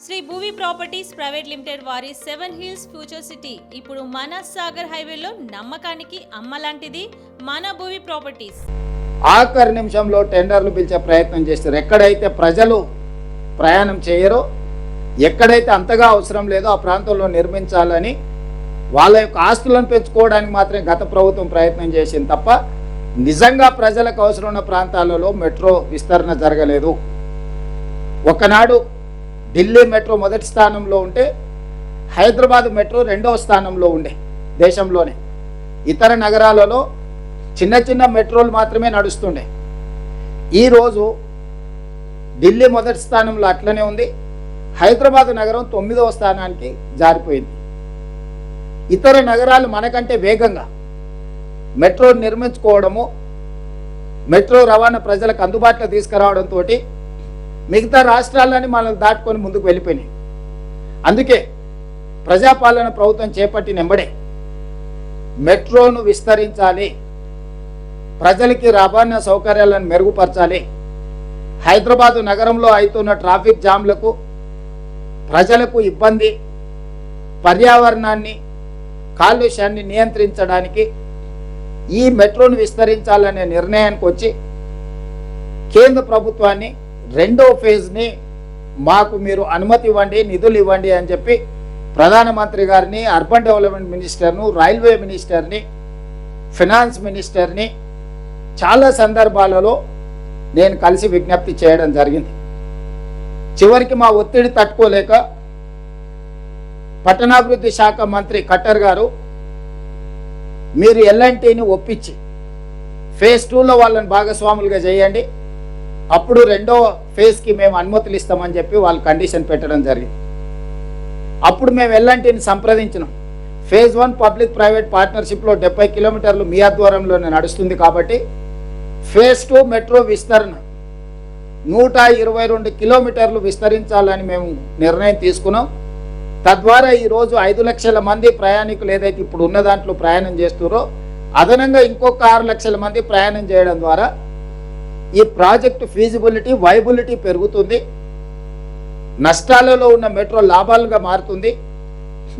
Shri Bhuvi properties private limited వారి 7 hills future city ఇప్పుడు మన సాగర్ హైవేలో నమ్మకానికి అమ్మలాంటిది మన భూవి ప్రాపర్టీస్. ఆఖరి నిమిషంలో టెండర్లు పిలిచే ప్రయత్నం చేస్తారు. ఎక్కడైతే ప్రజలు ప్రయాణం చేయరో, ఎక్కడైతే అంతగా అవసరం లేదో ఆ ప్రాంతంలో నిర్మించాలని వాళ్ళ యొక్క ఆస్తులను పెంచుకోవడానికి మాత్రమే గత ప్రభుత్వం ప్రయత్నం చేసింది తప్ప నిజంగా ప్రజలకు అవసరం ఉన్న ప్రాంతాలలో మెట్రో విస్తరణ జరగలేదు. ఒకనాడు ఢిల్లీ మెట్రో మొదటి స్థానంలో ఉంటే హైదరాబాద్ మెట్రో రెండవ స్థానంలో ఉండే దేశంలోనే. ఇతర నగరాలలో చిన్న చిన్న మెట్రోలు మాత్రమే నడుస్తుండే. ఈరోజు ఢిల్లీ మొదటి స్థానంలో అట్లనే ఉంది, హైదరాబాద్ నగరం 9వ స్థానానికి జారిపోయింది. ఇతర నగరాలు మనకంటే వేగంగా మెట్రో నిర్మించుకోవడము, మెట్రో రవాణా ప్రజలకు అందుబాటులో తీసుకురావడంతో మిగతా రాష్ట్రాలని మనల్ని దాటుకొని ముందుకు వెళ్ళిపోయినాయి. అందుకే ప్రజాపాలన ప్రభుత్వం చేపట్టిన వెంబడే మెట్రోను విస్తరించాలి, ప్రజలకి రవాణా సౌకర్యాలను మెరుగుపరచాలి, హైదరాబాదు నగరంలో అవుతున్న ట్రాఫిక్ జామ్లకు, ప్రజలకు ఇబ్బంది, పర్యావరణాన్ని, కాలుష్యాన్ని నియంత్రించడానికి ఈ మెట్రోను విస్తరించాలనే నిర్ణయానికి వచ్చి కేంద్ర ప్రభుత్వాన్ని రెండో ఫేజ్ని మాకు మీరు అనుమతి ఇవ్వండి, నిధులు ఇవ్వండి అని చెప్పి ప్రధానమంత్రి గారిని, అర్బన్ డెవలప్మెంట్ మినిస్టర్ను, రైల్వే మినిస్టర్ని, ఫినాన్స్ మినిస్టర్ని చాలా సందర్భాలలో నేను కలిసి విజ్ఞప్తి చేయడం జరిగింది. చివరికి మా ఒత్తిడి తట్టుకోలేక పట్టణాభివృద్ధి శాఖ మంత్రి ఖట్టర్ గారు మీరు ఎల్ఎన్టీని ఒప్పించి ఫేజ్ 2లో వాళ్ళని భాగస్వాములుగా చేయండి, అప్పుడు రెండో ఫేజ్కి మేము అనుమతులు ఇస్తామని చెప్పి వాళ్ళు కండిషన్ పెట్టడం జరిగింది. అప్పుడు మేము ఎల్ఎన్టీని సంప్రదించినాం. ఫేజ్ 1 పబ్లిక్ ప్రైవేట్ పార్ట్నర్షిప్లో 70 కిలోమీటర్లు మీ ఆధ్వర్యంలోనే నడుస్తుంది కాబట్టి ఫేజ్ 2 మెట్రో విస్తరణ 122 కిలోమీటర్లు విస్తరించాలని మేము నిర్ణయం తీసుకున్నాం. తద్వారా ఈరోజు 5 లక్షల మంది ప్రయాణికులు ఏదైతే ఇప్పుడు ఉన్న దాంట్లో ప్రయాణం చేస్తున్నారో అదనంగా ఇంకొక 6 లక్షల మంది ప్రయాణం చేయడం ద్వారా ఈ ప్రాజెక్టు ఫీజిబిలిటీ, వైబిలిటీ పెరుగుతుంది, నష్టాలలో ఉన్న మెట్రో లాభాలుగా మారుతుంది.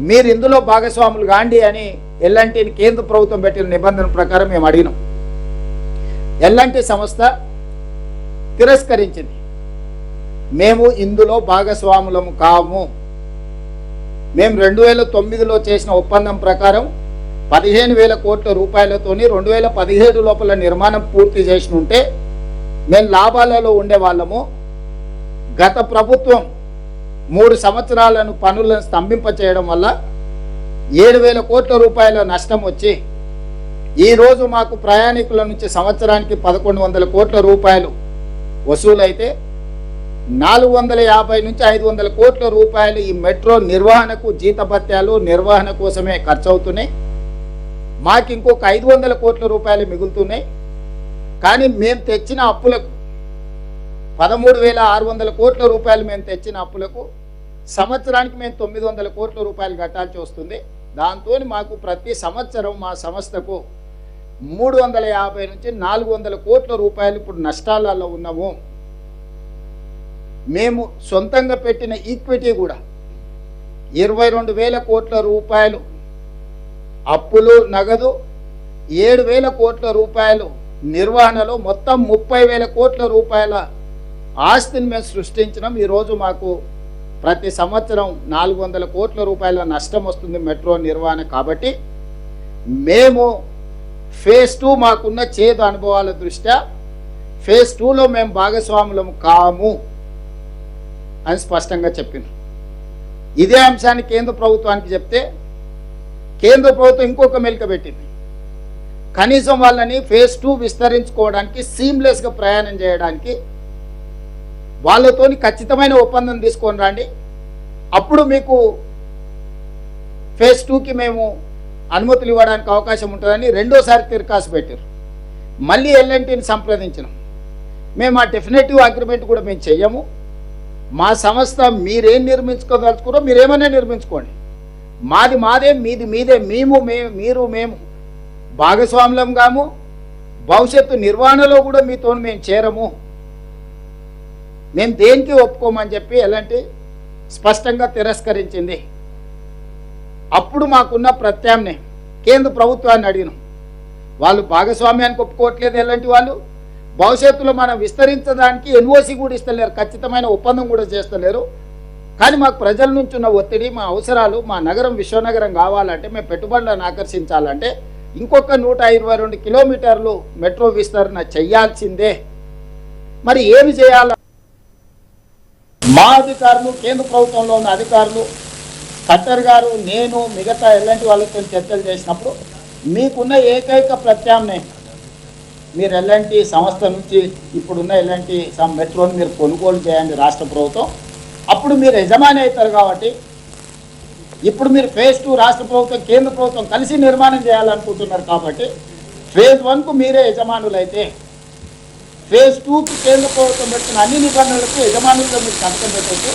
మీరు ఇందులో భాగస్వాములు కాండి అని ఎల్ఎన్టీని కేంద్ర ప్రభుత్వం పెట్టిన నిబంధన ప్రకారం మేము అడిగినాం. ఎల్ఎన్టీ సంస్థ తిరస్కరించింది. మేము ఇందులో భాగస్వాములము కాము. మేము 2009లో చేసిన ఒప్పందం ప్రకారం 15,000 కోట్ల రూపాయలతోని 2017 లోపల నిర్మాణం పూర్తి చేసి ఉంటే మేము లాభాలలో ఉండేవాళ్ళము. గత ప్రభుత్వం 3 సంవత్సరాలను పనులను స్తంభింపచేయడం వల్ల 7,000 కోట్ల రూపాయల నష్టం వచ్చి ఈరోజు మాకు ప్రయాణికుల నుంచి సంవత్సరానికి 1,100 కోట్ల రూపాయలు వసూలైతే 450 నుంచి 500 కోట్ల రూపాయలు ఈ మెట్రో నిర్వహణకు, జీతభత్యాలు, నిర్వహణ కోసమే ఖర్చు అవుతున్నాయి. మాకు ఇంకొక 500 కోట్ల రూపాయలు మిగులుతున్నాయి. కానీ మేము తెచ్చిన అప్పులకు 13,600 కోట్ల రూపాయలు మేము తెచ్చిన అప్పులకు సంవత్సరానికి మేము 900 కోట్ల రూపాయలు కట్టాల్సి వస్తుంది. దాంతో మాకు ప్రతి సంవత్సరం మా సంస్థకు 350 నుంచి 400 కోట్ల రూపాయలు ఇప్పుడు నష్టాలలో ఉన్నాము. మేము సొంతంగా పెట్టిన ఈక్విటీ కూడా 22,000 కోట్ల రూపాయలు అప్పులు, నగదు 7,000 కోట్ల రూపాయలు నిర్వహణలో మొత్తం 30,000 కోట్ల రూపాయల ఆస్తిని మేము సృష్టించినాం. ఈరోజు మాకు ప్రతి సంవత్సరం 400 కోట్ల రూపాయల నష్టం వస్తుంది మెట్రో నిర్వహణ. కాబట్టి మేము ఫేజ్ 2 మాకున్న చేదు అనుభవాల దృష్ట్యా ఫేజ్ 2లో మేము భాగస్వాములం కాము అని స్పష్టంగా చెప్పింది. ఇదే అంశాన్ని కేంద్ర ప్రభుత్వానికి చెప్తే కేంద్ర ప్రభుత్వం ఇంకొక మెలిక పెట్టింది. కనీసం వాళ్ళని ఫేజ్ 2 విస్తరించుకోవడానికి, సీమ్లెస్గా ప్రయాణం చేయడానికి వాళ్ళతోని ఖచ్చితమైన ఒప్పందం తీసుకొని రండి, అప్పుడు మీకు ఫేజ్ 2కి మేము అనుమతులు ఇవ్వడానికి అవకాశం ఉంటుందని రెండోసారి తిరకాసు పెట్టారు. మళ్ళీ ఎల్ఎన్టీని సంప్రదించినాం. మేము ఆ డెఫినెటివ్ అగ్రిమెంట్ కూడా మేము చెయ్యము. మా సంస్థ మీరేం నిర్మించుకోదలుచుకున్నారో మీరేమైనా నిర్మించుకోండి, మాది మాదే, మీది మీదే, మేము భాగస్వాములం కాము, భవిష్యత్తు నిర్వహణలో కూడా మీతో మేము చేరము, మేము దేనికి ఒప్పుకోమని చెప్పి ఎలాంటి స్పష్టంగా తిరస్కరించింది. అప్పుడు మాకున్న ప్రత్యామ్నాయం కేంద్ర ప్రభుత్వాన్ని అడిగినాం. వాళ్ళు భాగస్వామ్యానికి ఒప్పుకోవట్లేదు. ఎలాంటి వాళ్ళు భవిష్యత్తులో మనం విస్తరించడానికి ఎన్ఓసి కూడా ఇస్తలేరు, ఖచ్చితమైన ఒప్పందం కూడా చేస్తలేరు. కానీ మాకు ప్రజల నుంచి ఉన్న ఒత్తిడి, మా అవసరాలు, మా నగరం విశ్వనగరం కావాలంటే, మేము పెట్టుబడులను ఆకర్షించాలంటే ఇంకొక 122 కిలోమీటర్లు మెట్రో విస్తరణ చెయ్యాల్సిందే. మరి ఏమి చేయాలి? మా అధికారులు, కేంద్ర ప్రభుత్వంలో ఉన్న అధికారులు, ఖట్టర్ గారు, నేను, మిగతా ఎలాంటి వాళ్ళతో చర్చలు చేసినప్పుడు మీకున్న ఏకైక ప్రత్యామ్నాయం మీరు ఎలాంటి సంస్థ నుంచి ఇప్పుడున్న ఎలాంటి మెట్రోని మీరు కొనుగోలు చేయండి రాష్ట్ర ప్రభుత్వం. అప్పుడు మీరు యజమాని అవుతారు. కాబట్టి ఇప్పుడు మీరు ఫేజ్ 2 రాష్ట్ర ప్రభుత్వం కేంద్ర ప్రభుత్వం కలిసి నిర్మాణం చేయాలనుకుంటున్నారు. కాబట్టి ఫేజ్ 1కు మీరే యజమానులైతే ఫేజ్ 2కి కేంద్ర ప్రభుత్వం పెట్టిన అన్ని నిబంధనలకు యజమానులుగా మీరు సంతకం పెట్టవచ్చు.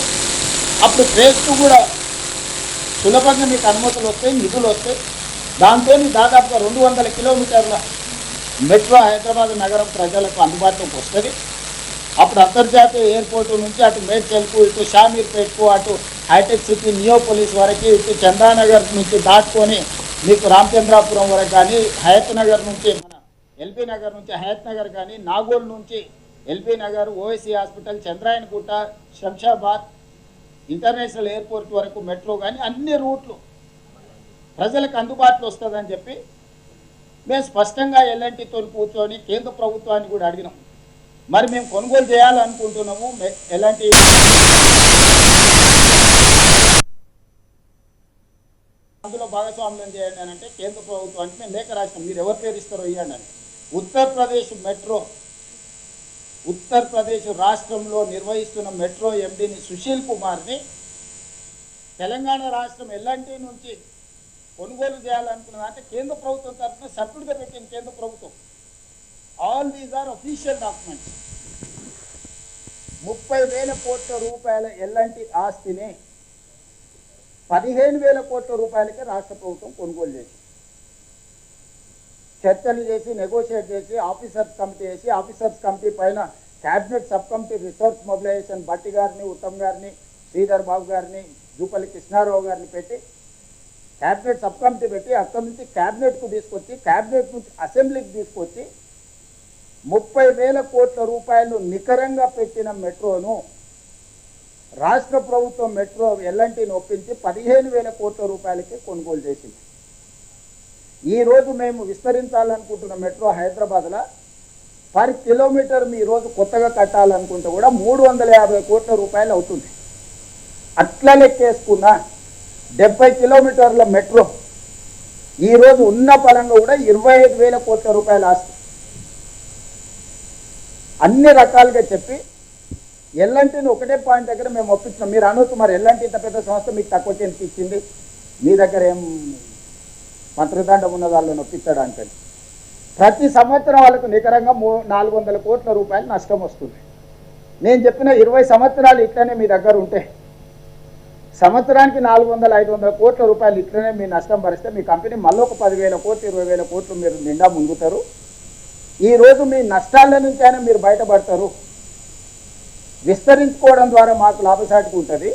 అప్పుడు ఫేజ్ 2 కూడా సులభంగా మీకు అనుమతులు వస్తాయి, నిధులు వస్తాయి. దాంతో దాదాపుగా 200 కిలోమీటర్ల మెట్రో హైదరాబాద్ నగరం ప్రజలకు అందుబాటులోకి వస్తుంది. అప్పుడు అంతర్జాతీయ ఎయిర్పోర్టు నుంచి అటు మేడ్చల్కు, ఇటు షామీర్పేట్కు, అటు హైటెక్ సిటీ నియోపోలిస్ వరకు, ఇటు చందానగర్ నుంచి దాటుకొని మీకు రామచంద్రాపురం వరకు కానీ, హయత్ నగర్ నుంచి మన ఎల్బీ నగర్ నుంచి హయత్ నగర్ కానీ, నాగోల్ నుంచి LB Nagar, OSC hospital, Chandrayangutta, Shamshabad international airport వరకు మెట్రో కానీ అన్ని రూట్లు ప్రజలకు అందుబాటులో వస్తుందని చెప్పి మేము స్పష్టంగా ఎల్ఎన్టీతో కూర్చొని కేంద్ర ప్రభుత్వాన్ని కూడా అడిగినాం. మరి మేము కొనుగోలు చేయాలనుకుంటున్నాము, ఎలాంటి అందులో భాగస్వామ్యం చేయండి అని అంటే కేంద్ర ప్రభుత్వానికి మేము లేఖ రాసినాం. మీరు ఎవరి పేరు ఇస్తారో ఇవ్వండి అని. ఉత్తరప్రదేశ్ రాష్ట్రంలో నిర్వహిస్తున్న మెట్రో ఎండీని సుశీల్ కుమార్ని తెలంగాణ రాష్ట్రం ఎల్ఎన్టీ నుంచి కొనుగోలు చేయాలనుకున్నది అంటే కేంద్ర ప్రభుత్వం తరఫున సభ్యుడిగా పెట్టింది కేంద్ర ప్రభుత్వం. All these are official documents. 30,000 కోట్ల రూపాయల ఎల్ఎన్టీ ఆస్తిని 15,000 కోట్ల రూపాయలకి రాష్ట్ర ప్రభుత్వం కొనుగోలు చేసి చర్చలు చేసి నెగోషియేట్ చేసి ఆఫీసర్స్ కమిటీ వేసి ఆఫీసర్స్ కమిటీ పైన cabinet sub committee resource mobilisation Bhatti గారిని, ఉత్తమ్ గారిని, శ్రీధర్ బాబు గారిని, జూపల్లి కృష్ణారావు గారిని పెట్టి క్యాబినెట్ సబ్ కమిటీ పెట్టి అక్కడి నుంచి క్యాబినెట్కు తీసుకొచ్చి క్యాబినెట్ నుంచి అసెంబ్లీకి తీసుకొచ్చి 30,000 కోట్ల రూపాయలు నికరంగా పెట్టిన మెట్రోను రాష్ట్ర ప్రభుత్వం మెట్రో ఎల్ఎన్టీని ఒప్పించి 15,000 కోట్ల రూపాయలకి కొనుగోలు చేసింది. ఈరోజు మేము విస్తరించాలనుకుంటున్న మెట్రో హైదరాబాద్లో పర్ కిలోమీటర్ మీ రోజు కొత్తగా కట్టాలనుకుంటే కూడా 350 కోట్ల రూపాయలు అవుతుంది. అట్లా లెక్కేసుకున్న 70 కిలోమీటర్ల మెట్రో ఈరోజు ఉన్న పరంగా కూడా 25,000 కోట్ల రూపాయలు ఆస్తి. అన్ని రకాలుగా చెప్పి ఎల్ఎన్టీని ఒకటే పాయింట్ దగ్గర మేము ఒప్పించినాం. మీరు అనొచ్చు మరి ఎల్ఎన్టీ ఇంత పెద్ద సంస్థ మీకు తక్కువ చేతికి ఇచ్చింది, మీ దగ్గర ఏం మంత్రిదండం ఉన్న వాళ్ళని ఒప్పించడానికి. ప్రతి సంవత్సరం వాళ్ళకు నికరంగా 400 కోట్ల రూపాయలు నష్టం వస్తుంది. నేను చెప్పిన 20 సంవత్సరాలు ఇట్లనే మీ దగ్గర ఉంటే సంవత్సరానికి 400-500 కోట్ల రూపాయలు ఇట్లనే మీ నష్టం భరిస్తే మీ కంపెనీ మళ్ళీ ఒక 10,000 కోట్లు 20,000 కోట్లు మీరు నిండా ముంగుతారు. ఈరోజు మీ నష్టాల నుంచైనా మీరు బయటపడతారు. విస్తరించుకోవడం ద్వారా మాకు లాభసాటిగా ఉంటుంది.